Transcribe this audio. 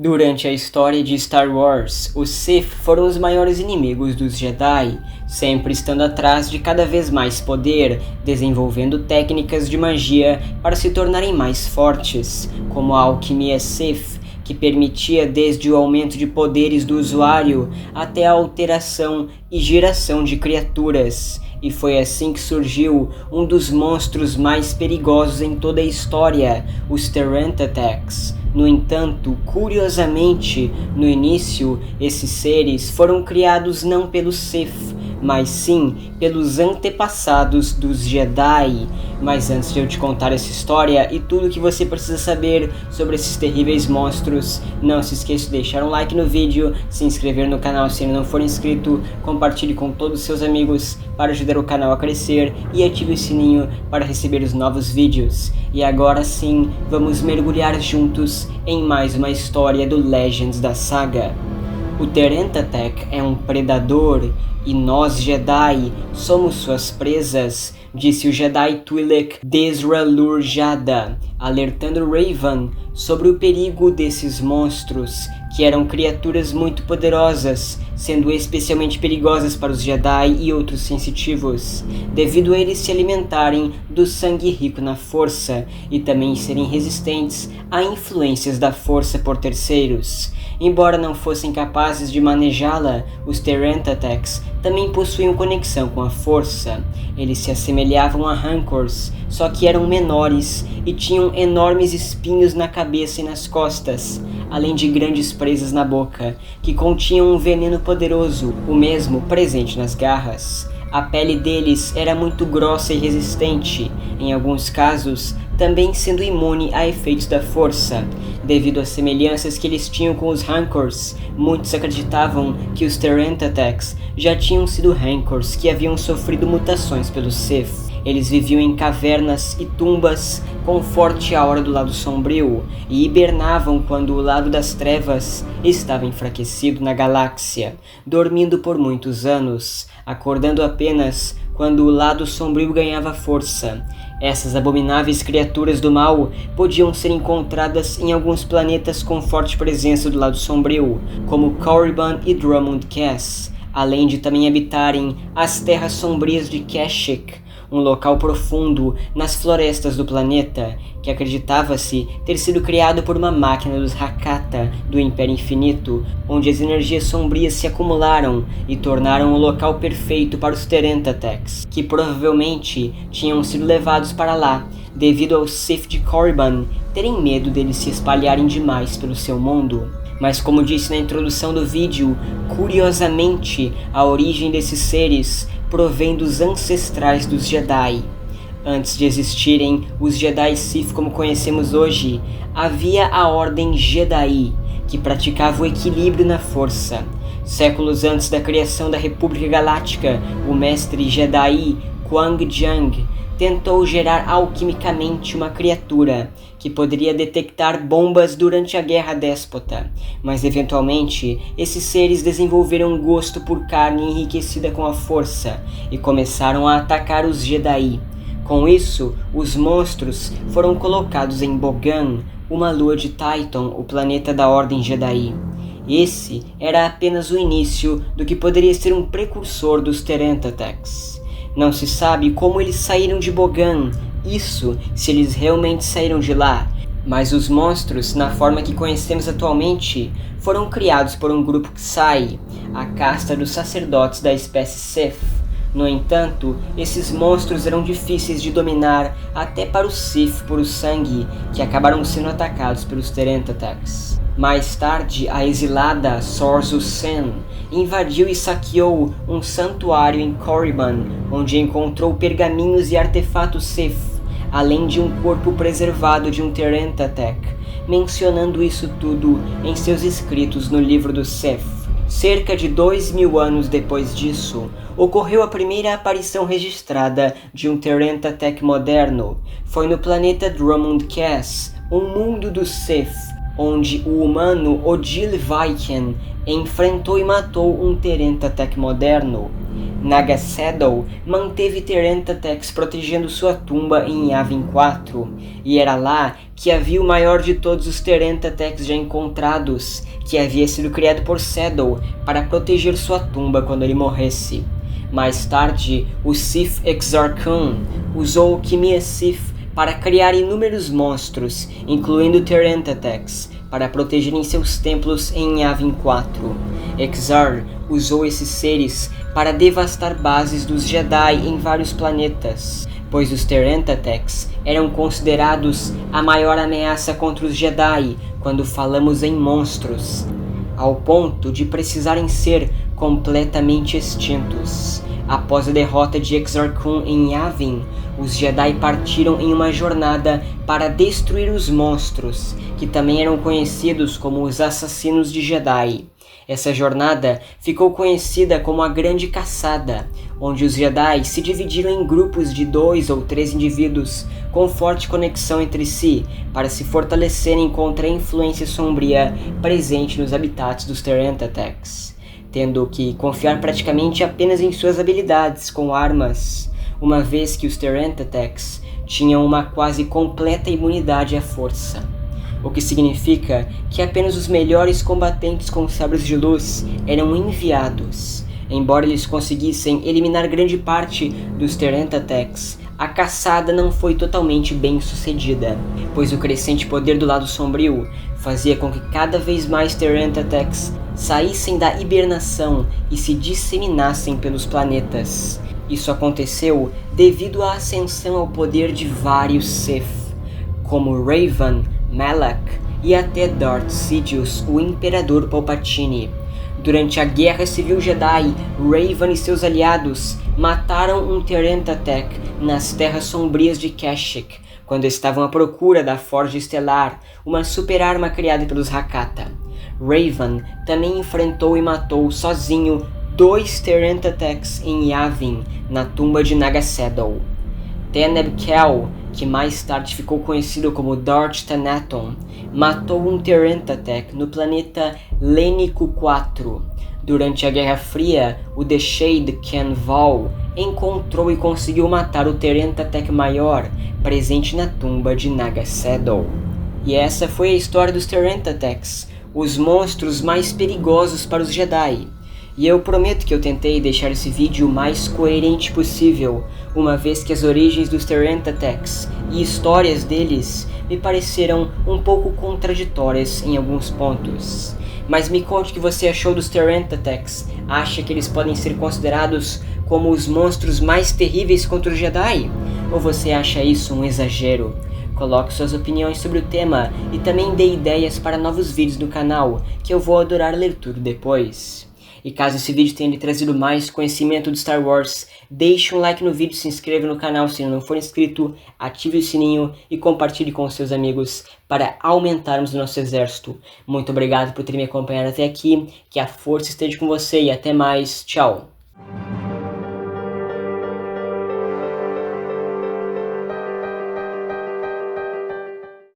Durante a história de Star Wars, os Sith foram os maiores inimigos dos Jedi, sempre estando atrás de cada vez mais poder, desenvolvendo técnicas de magia para se tornarem mais fortes, como a alquimia Sith, que permitia desde o aumento de poderes do usuário até a alteração e geração de criaturas. E foi assim que surgiu um dos monstros mais perigosos em toda a história, os Terrantatax. No entanto, curiosamente, no início, esses seres foram criados não pelos Sith, mas sim pelos antepassados dos Jedi. Mas antes de eu te contar essa história e tudo o que você precisa saber sobre esses terríveis monstros, não se esqueça de deixar um like no vídeo, se inscrever no canal se ainda não for inscrito, compartilhe com todos os seus amigos para ajudar o canal a crescer e ative o sininho para receber os novos vídeos. E agora sim, vamos mergulhar juntos em mais uma história do Legends da saga. O Terrantatek é um predador e nós Jedi somos suas presas, disse o Jedi Twi'lek Dezra-Lur Jada, alertando Raven sobre o perigo desses monstros, que eram criaturas muito poderosas, sendo especialmente perigosas para os Jedi e outros sensitivos, devido a eles se alimentarem do sangue rico na força e também serem resistentes a influências da força por terceiros. Embora não fossem capazes de manejá-la, os Terrantatax também possuíam conexão com a força. Eles se assemelhavam a Rancors, só que eram menores e tinham enormes espinhos na cabeça e nas costas, além de grandes presas na boca, que continham um veneno poderoso, o mesmo presente nas garras. A pele deles era muito grossa e resistente, em alguns casos também sendo imune a efeitos da força. Devido às semelhanças que eles tinham com os Rancors, muitos acreditavam que os Terrantatax já tinham sido Rancors que haviam sofrido mutações pelos Sith. Eles viviam em cavernas e tumbas com forte aura do lado sombrio e hibernavam quando o lado das trevas estava enfraquecido na galáxia, dormindo por muitos anos, acordando apenas quando o lado sombrio ganhava força. Essas abomináveis criaturas do mal podiam ser encontradas em alguns planetas com forte presença do lado sombrio, como Korriban e Drummond Cass, além de também habitarem as terras sombrias de Kashyyyk, um local profundo nas florestas do planeta, que acreditava-se ter sido criado por uma máquina dos Hakata do Império Infinito, onde as energias sombrias se acumularam e tornaram o local perfeito para os Terrantatax, que provavelmente tinham sido levados para lá, devido aos Sith de Korriban terem medo deles se espalharem demais pelo seu mundo. Mas como disse na introdução do vídeo, curiosamente, a origem desses seres provém dos ancestrais dos Jedi. Antes de existirem os Jedi Sith como conhecemos hoje, havia a Ordem Jedi, que praticava o equilíbrio na força. Séculos antes da criação da República Galáctica, o mestre Jedi Kuang Jang tentou gerar alquimicamente uma criatura que poderia detectar bombas durante a Guerra Déspota, mas eventualmente esses seres desenvolveram um gosto por carne enriquecida com a força e começaram a atacar os Jedi. Com isso, os monstros foram colocados em Bogan, uma lua de Titan, o planeta da Ordem Jedi. Esse era apenas o início do que poderia ser um precursor dos Terrantatax. Não se sabe como eles saíram de Bogan, isso se eles realmente saíram de lá, mas os monstros, na forma que conhecemos atualmente, foram criados por um grupo Ksai, a casta dos sacerdotes da espécie Sith. No entanto, esses monstros eram difíceis de dominar até para os Sith puro sangue, que acabaram sendo atacados pelos Terrantatax. Mais tarde, a exilada Sorzu Sen invadiu e saqueou um santuário em Korriban, onde encontrou pergaminhos e artefatos Sith, além de um corpo preservado de um Terrantatek, mencionando isso tudo em seus escritos no livro dos Sith. Cerca de 2000 anos depois disso, ocorreu a primeira aparição registrada de um Terrantatek moderno. Foi no planeta Drummond Cass, um mundo dos Sith, onde o humano Odile Viken enfrentou e matou um Terrantatek moderno. Naga Saddle manteve Terentatex protegendo sua tumba em Yavin 4, e era lá que havia o maior de todos os Terentatex já encontrados, que havia sido criado por Saddle para proteger sua tumba quando ele morresse. Mais tarde, o Sith Exar Kun usou alquimia Sith para criar inúmeros monstros, incluindo Terentatex, para protegerem seus templos em Yavin 4. Exar usou esses seres para devastar bases dos Jedi em vários planetas, pois os Terentatex eram considerados a maior ameaça contra os Jedi quando falamos em monstros, ao ponto de precisarem ser completamente extintos. Após a derrota de Exar Kun em Yavin, os Jedi partiram em uma jornada para destruir os monstros, que também eram conhecidos como os Assassinos de Jedi. Essa jornada ficou conhecida como a Grande Caçada, onde os Jedi se dividiram em grupos de 2 ou 3 indivíduos com forte conexão entre si para se fortalecerem contra a influência sombria presente nos habitats dos Terentatex, tendo que confiar praticamente apenas em suas habilidades com armas, uma vez que os Terentatex tinham uma quase completa imunidade à força. O que significa que apenas os melhores combatentes com sabres de luz eram enviados. Embora eles conseguissem eliminar grande parte dos Terentatex, a caçada não foi totalmente bem sucedida, pois o crescente poder do lado sombrio fazia com que cada vez mais Terentatex saíssem da hibernação e se disseminassem pelos planetas. Isso aconteceu devido à ascensão ao poder de vários Sith, como Revan, Malak e até Darth Sidious, o Imperador Palpatine. Durante a Guerra Civil Jedi, Revan e seus aliados mataram um Terentatech nas Terras Sombrias de Kashyyyk, quando estavam à procura da Forja Estelar, uma super-arma criada pelos Hakata. Revan também enfrentou e matou sozinho 2 Terentatex em Yavin, na tumba de Naga Saddle. Teneb Kel, que mais tarde ficou conhecido como Darth Thanaton, matou um Terentatech no planeta Lenico 4. Durante a Guerra Fria, o The Shade Ken Val encontrou e conseguiu matar o Terentatech maior, presente na tumba de Naga Saddle. E essa foi a história dos Terentatex, os monstros mais perigosos para os Jedi. E eu prometo que eu tentei deixar esse vídeo o mais coerente possível, uma vez que as origens dos Terentatex e histórias deles me pareceram um pouco contraditórias em alguns pontos. Mas me conte o que você achou dos Terentatex. Acha que eles podem ser considerados como os monstros mais terríveis contra os Jedi? Ou você acha isso um exagero? Coloque suas opiniões sobre o tema e também dê ideias para novos vídeos do canal, que eu vou adorar ler tudo depois. E caso esse vídeo tenha lhe trazido mais conhecimento de Star Wars, deixe um like no vídeo, se inscreva no canal se ainda não for inscrito, ative o sininho e compartilhe com seus amigos para aumentarmos o nosso exército. Muito obrigado por ter me acompanhado até aqui, que a força esteja com você e até mais, tchau!